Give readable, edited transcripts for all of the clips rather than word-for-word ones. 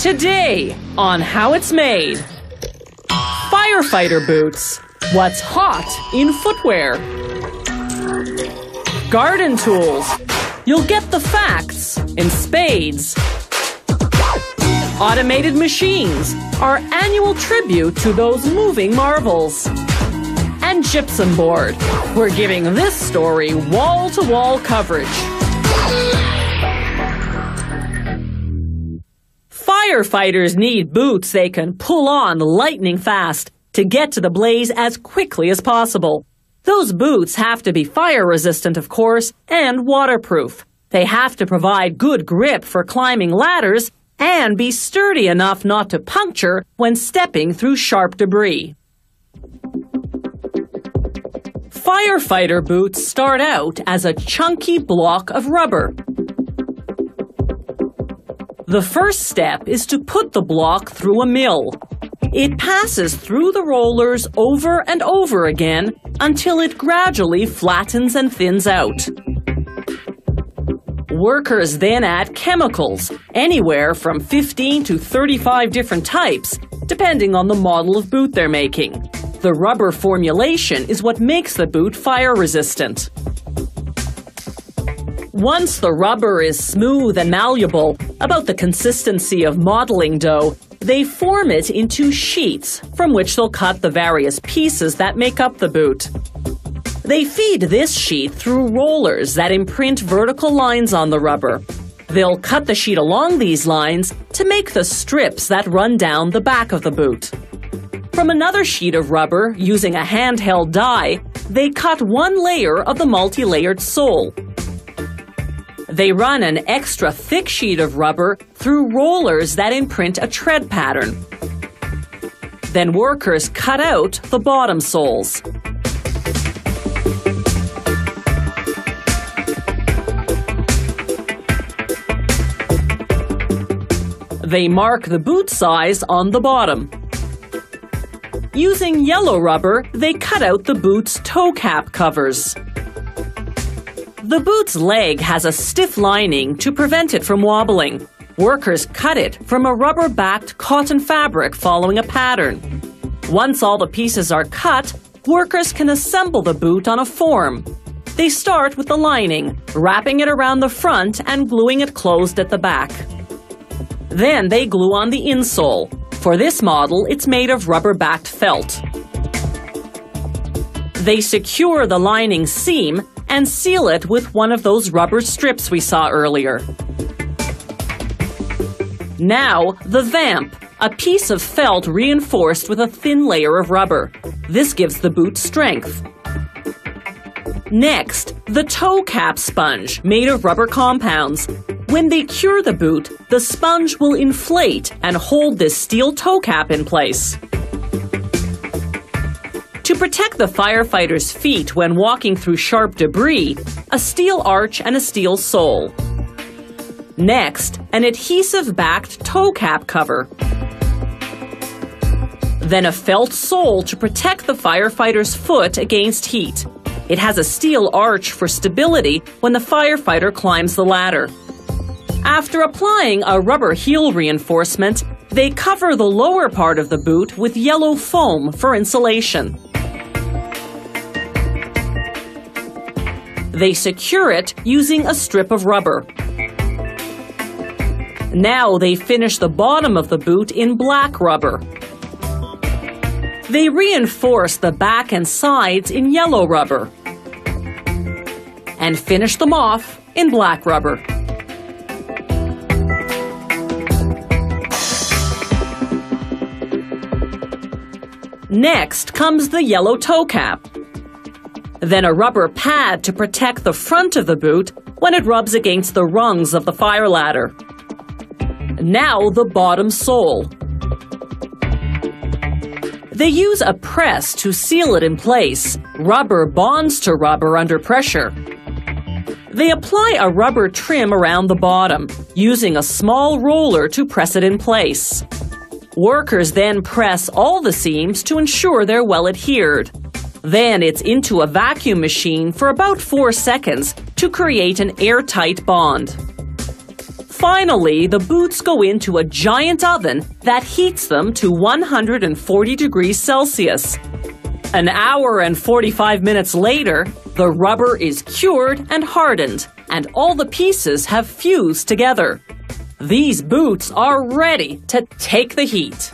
Today on How It's Made. Firefighter boots. What's hot in footwear? Garden tools. You'll get the facts in spades. Automated machines. Our annual tribute to those moving marvels. And gypsum board. We're giving this story wall-to-wall coverage. Firefighters need boots they can pull on lightning fast to get to the blaze as quickly as possible. Those boots have to be fire-resistant, of course, and waterproof. They have to provide good grip for climbing ladders and be sturdy enough not to puncture when stepping through sharp debris. Firefighter boots start out as a chunky block of rubber. The first step is to put the block through a mill. It passes through the rollers over and over again until it gradually flattens and thins out. Workers then add chemicals, anywhere from 15 to 35 different types, depending on the model of boot they're making. The rubber formulation is what makes the boot fire-resistant. Once the rubber is smooth and malleable, about the consistency of modeling dough, they form it into sheets from which they'll cut the various pieces that make up the boot. They feed this sheet through rollers that imprint vertical lines on the rubber. They'll cut the sheet along these lines to make the strips that run down the back of the boot. From another sheet of rubber, using a handheld die, they cut one layer of the multi-layered sole. They run an extra thick sheet of rubber through rollers that imprint a tread pattern. Then workers cut out the bottom soles. They mark the boot size on the bottom. Using yellow rubber, they cut out the boot's toe cap covers. The boot's leg has a stiff lining to prevent it from wobbling. Workers cut it from a rubber-backed cotton fabric following a pattern. Once all the pieces are cut, workers can assemble the boot on a form. They start with the lining, wrapping it around the front and gluing it closed at the back. Then they glue on the insole. For this model, it's made of rubber-backed felt. They secure the lining seam and seal it with one of those rubber strips we saw earlier. Now, the vamp, a piece of felt reinforced with a thin layer of rubber. This gives the boot strength. Next, the toe cap sponge, made of rubber compounds. When they cure the boot, the sponge will inflate and hold this steel toe cap in place. To protect the firefighter's feet when walking through sharp debris, a steel arch and a steel sole. Next, an adhesive-backed toe cap cover. Then a felt sole to protect the firefighter's foot against heat. It has a steel arch for stability when the firefighter climbs the ladder. After applying a rubber heel reinforcement, they cover the lower part of the boot with yellow foam for insulation. They secure it using a strip of rubber. Now they finish the bottom of the boot in black rubber. They reinforce the back and sides in yellow rubber. And finish them off in black rubber. Next comes the yellow toe cap. Then a rubber pad to protect the front of the boot when it rubs against the rungs of the fire ladder. Now the bottom sole. They use a press to seal it in place. Rubber bonds to rubber under pressure. They apply a rubber trim around the bottom, using a small roller to press it in place. Workers then press all the seams to ensure they're well adhered. Then it's into a vacuum machine for about 4 seconds to create an airtight bond. Finally, the boots go into a giant oven that heats them to 140 degrees Celsius. An hour and 45 minutes later, the rubber is cured and hardened, and all the pieces have fused together. These boots are ready to take the heat.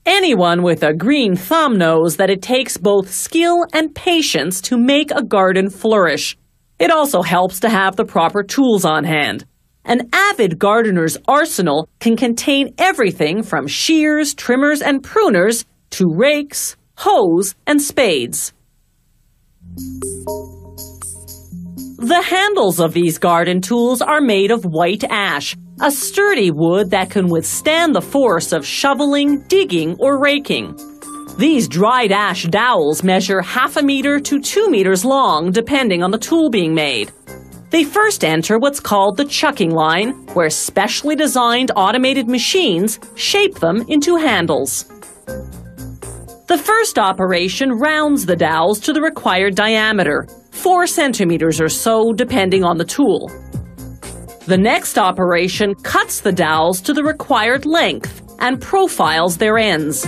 Anyone with a green thumb knows that it takes both skill and patience to make a garden flourish. It also helps to have the proper tools on hand. An avid gardener's arsenal can contain everything from shears, trimmers, and pruners to rakes, hoes, and spades. The handles of these garden tools are made of white ash, a sturdy wood that can withstand the force of shoveling, digging, or raking. These dried ash dowels measure 1/2 meter to 2 meters long, depending on the tool being made. They first enter what's called the chucking line, where specially designed automated machines shape them into handles. The first operation rounds the dowels to the required diameter, 4 centimeters or so, depending on the tool. The next operation cuts the dowels to the required length and profiles their ends.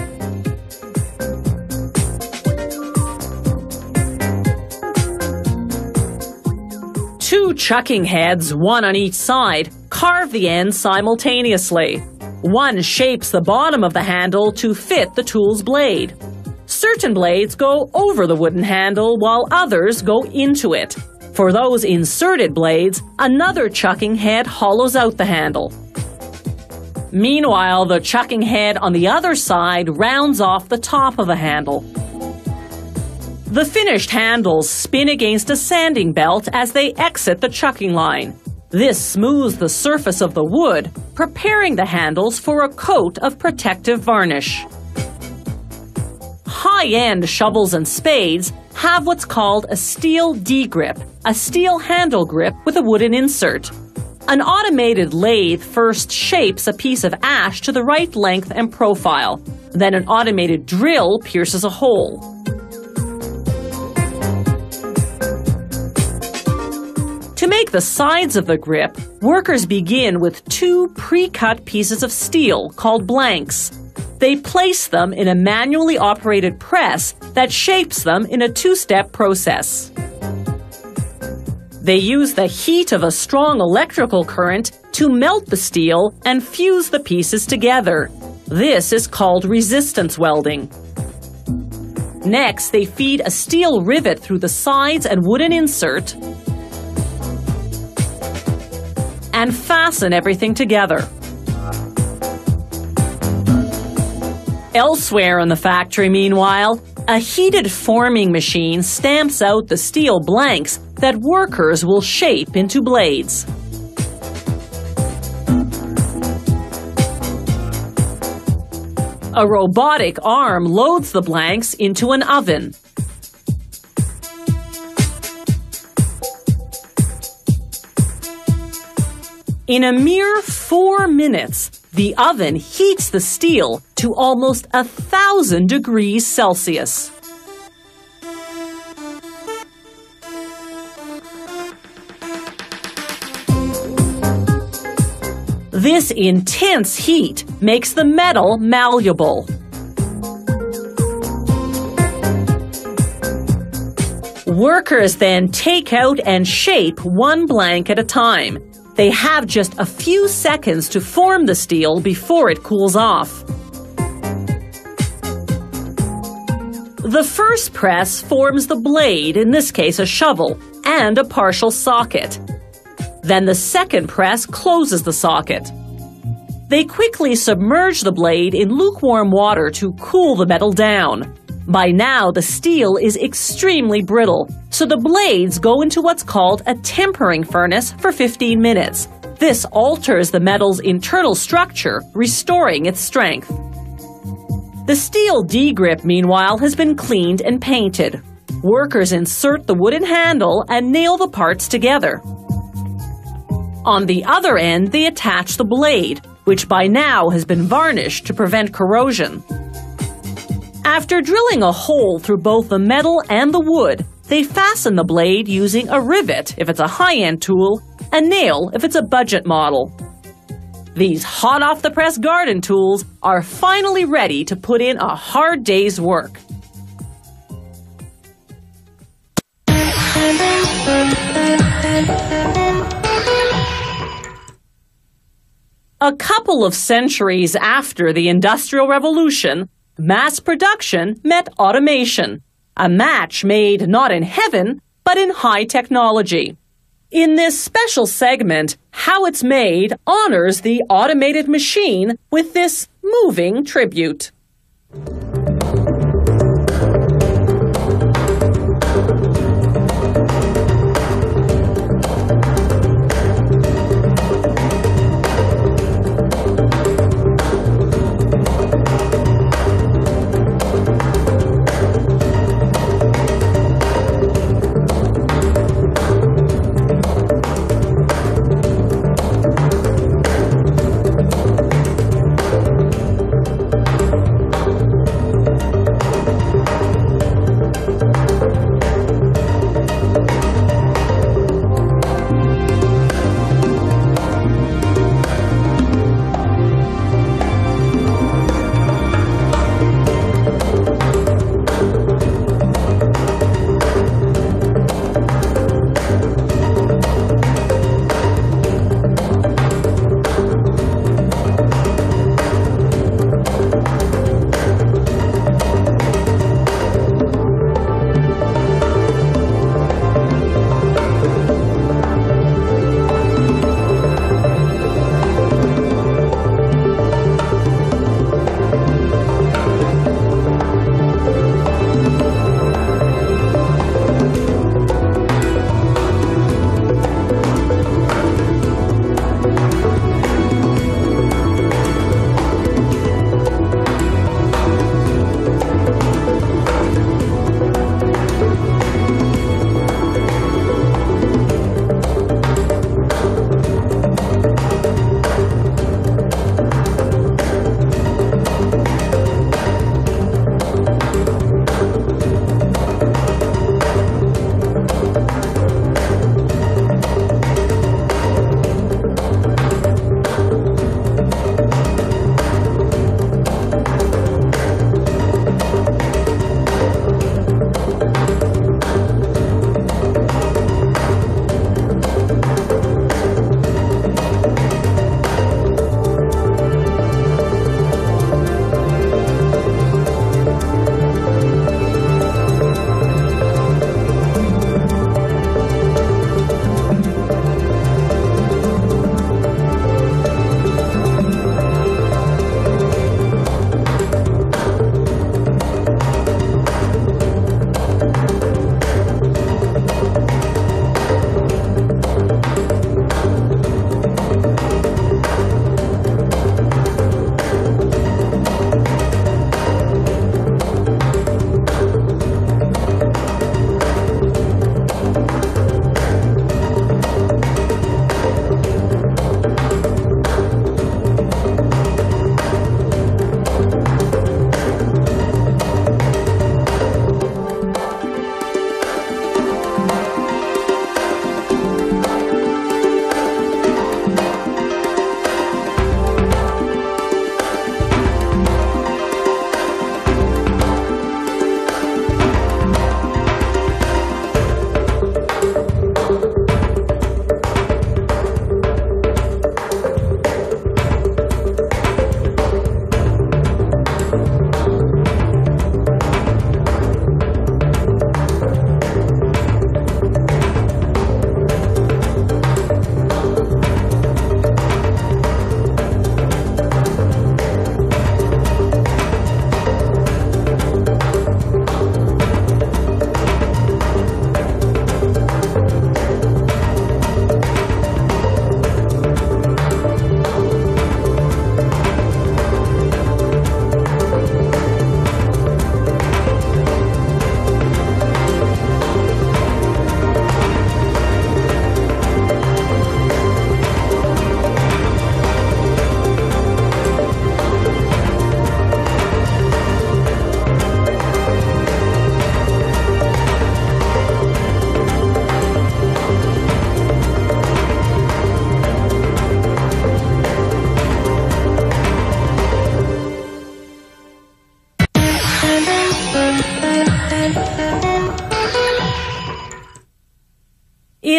Two chucking heads, one on each side, carve the ends simultaneously. One shapes the bottom of the handle to fit the tool's blade. Certain blades go over the wooden handle while others go into it. For those inserted blades, another chucking head hollows out the handle. Meanwhile, the chucking head on the other side rounds off the top of the handle. The finished handles spin against a sanding belt as they exit the chucking line. This smooths the surface of the wood, preparing the handles for a coat of protective varnish. High-end shovels and spades have what's called a steel D-grip, a steel handle grip with a wooden insert. An automated lathe first shapes a piece of ash to the right length and profile. Then an automated drill pierces a hole. To make the sides of the grip, workers begin with 2 pre-cut pieces of steel called blanks. They place them in a manually operated press that shapes them in a 2-step process. They use the heat of a strong electrical current to melt the steel and fuse the pieces together. This is called resistance welding. Next, they feed a steel rivet through the sides and wooden insert and fasten everything together. Elsewhere in the factory, meanwhile, a heated forming machine stamps out the steel blanks that workers will shape into blades. A robotic arm loads the blanks into an oven. In a mere 4 minutes, the oven heats the steel to almost 1,000 degrees Celsius. This intense heat makes the metal malleable. Workers then take out and shape one blank at a time. They have just a few seconds to form the steel before it cools off. The first press forms the blade, in this case a shovel, and a partial socket. Then the second press closes the socket. They quickly submerge the blade in lukewarm water to cool the metal down. By now, the steel is extremely brittle, so the blades go into what's called a tempering furnace for 15 minutes. This alters the metal's internal structure, restoring its strength. The steel D-grip, meanwhile, has been cleaned and painted. Workers insert the wooden handle and nail the parts together. On the other end, they attach the blade, which by now has been varnished to prevent corrosion. After drilling a hole through both the metal and the wood, they fasten the blade using a rivet if it's a high-end tool, a nail if it's a budget model. These hot-off-the-press garden tools are finally ready to put in a hard day's work. A couple of centuries after the Industrial Revolution, mass production met automation, a match made not in heaven, but in high technology. In this special segment, How It's Made honors the automated machine with this moving tribute.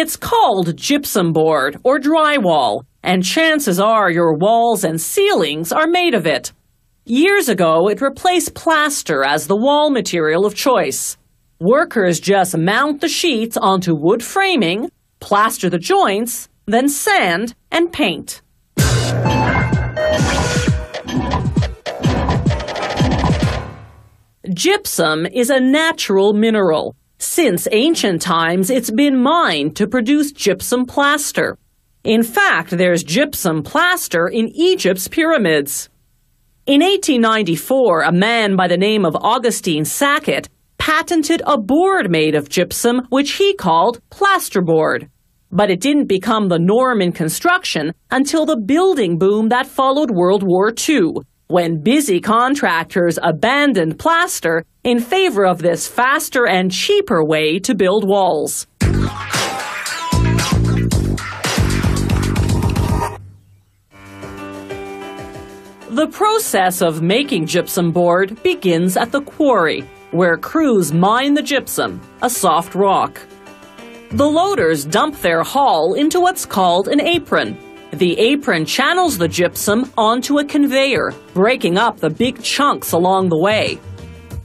It's called gypsum board or drywall, and chances are your walls and ceilings are made of it. Years ago, it replaced plaster as the wall material of choice. Workers just mount the sheets onto wood framing, plaster the joints, then sand and paint. Gypsum is a natural mineral. Since ancient times, it's been mined to produce gypsum plaster. In fact, there's gypsum plaster in Egypt's pyramids. In 1894, a man by the name of Augustine Sackett patented a board made of gypsum, which he called plasterboard. But it didn't become the norm in construction until the building boom that followed World War II, when busy contractors abandoned plaster in favor of this faster and cheaper way to build walls. The process of making gypsum board begins at the quarry, where crews mine the gypsum, a soft rock. The loaders dump their haul into what's called an apron. The apron channels the gypsum onto a conveyor, breaking up the big chunks along the way.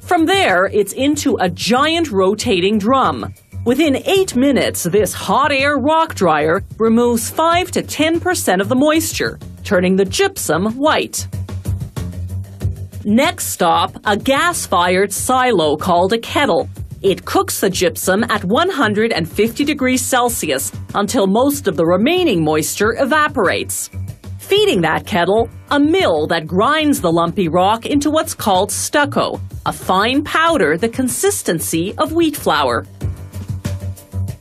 From there, it's into a giant rotating drum. Within 8 minutes, this hot air rock dryer removes 5 to 10% of the moisture, turning the gypsum white. Next stop, a gas-fired silo called a kettle. It cooks the gypsum at 150 degrees Celsius until most of the remaining moisture evaporates. Feeding that kettle, a mill that grinds the lumpy rock into what's called stucco, a fine powder the consistency of wheat flour.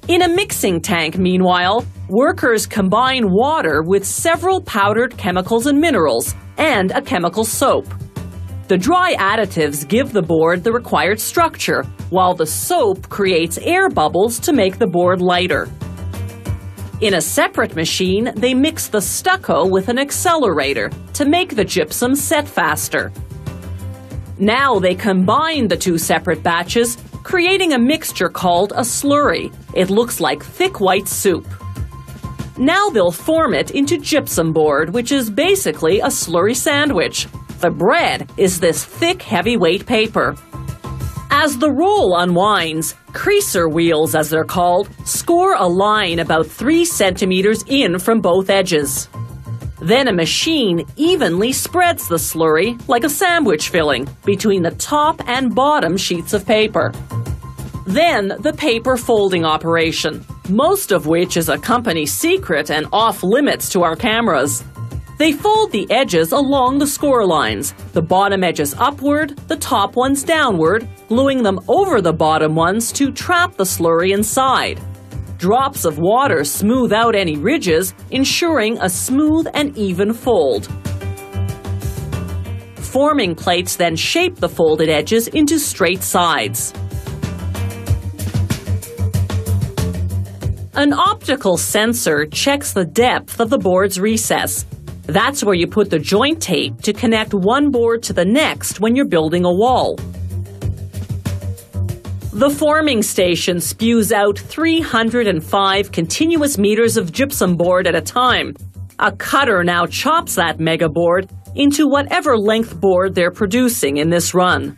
In a mixing tank, meanwhile, workers combine water with several powdered chemicals and minerals, and a chemical soap. The dry additives give the board the required structure, while the soap creates air bubbles to make the board lighter. In a separate machine, they mix the stucco with an accelerator to make the gypsum set faster. Now they combine the two separate batches, creating a mixture called a slurry. It looks like thick white soup. Now they'll form it into gypsum board, which is basically a slurry sandwich. The bread is this thick, heavyweight paper. As the roll unwinds, creaser wheels, as they're called, score a line about 3 centimeters in from both edges. Then a machine evenly spreads the slurry, like a sandwich filling, between the top and bottom sheets of paper. Then the paper folding operation, most of which is a company secret and off limits to our cameras. They fold the edges along the score lines, the bottom edges upward, the top ones downward, gluing them over the bottom ones to trap the slurry inside. Drops of water smooth out any ridges, ensuring a smooth and even fold. Forming plates then shape the folded edges into straight sides. An optical sensor checks the depth of the board's recess. That's where you put the joint tape to connect one board to the next when you're building a wall. The forming station spews out 305 continuous meters of gypsum board at a time. A cutter now chops that mega board into whatever length board they're producing in this run.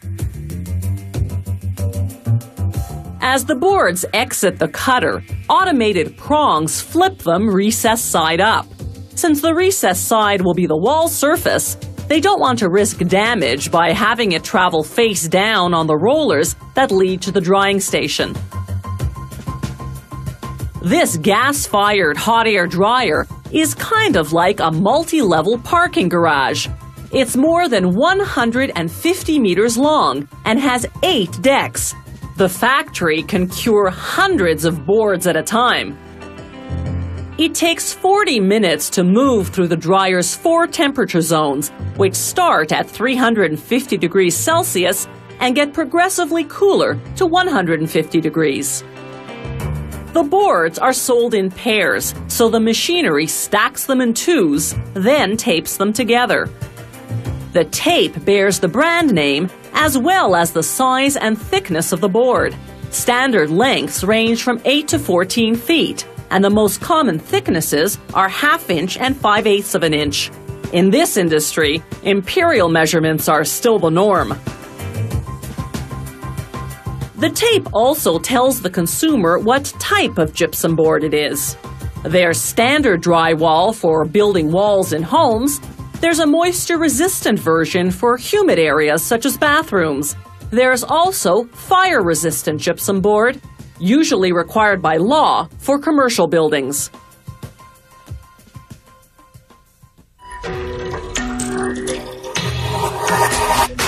As the boards exit the cutter, automated prongs flip them recessed side up. Since the recessed side will be the wall surface, they don't want to risk damage by having it travel face down on the rollers that lead to the drying station. This gas-fired hot air dryer is kind of like a multi-level parking garage. It's more than 150 meters long and has 8 decks. The factory can cure hundreds of boards at a time. It takes 40 minutes to move through the dryer's 4 temperature zones, which start at 350 degrees Celsius and get progressively cooler to 150 degrees. The boards are sold in pairs, so the machinery stacks them in twos, then tapes them together. The tape bears the brand name as well as the size and thickness of the board. Standard lengths range from 8 to 14 feet. and the most common thicknesses are 1/2 inch and 5/8 of an inch. In this industry, imperial measurements are still the norm. The tape also tells the consumer what type of gypsum board it is. There's standard drywall for building walls in homes. There's a moisture-resistant version for humid areas such as bathrooms. There's also fire-resistant gypsum board, usually required by law for commercial buildings.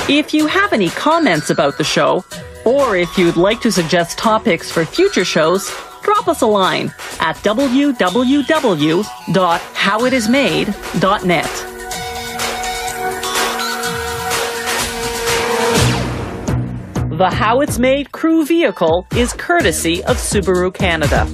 If you have any comments about the show, or if you'd like to suggest topics for future shows, drop us a line at www.howitismade.net. The How It's Made crew vehicle is courtesy of Subaru Canada.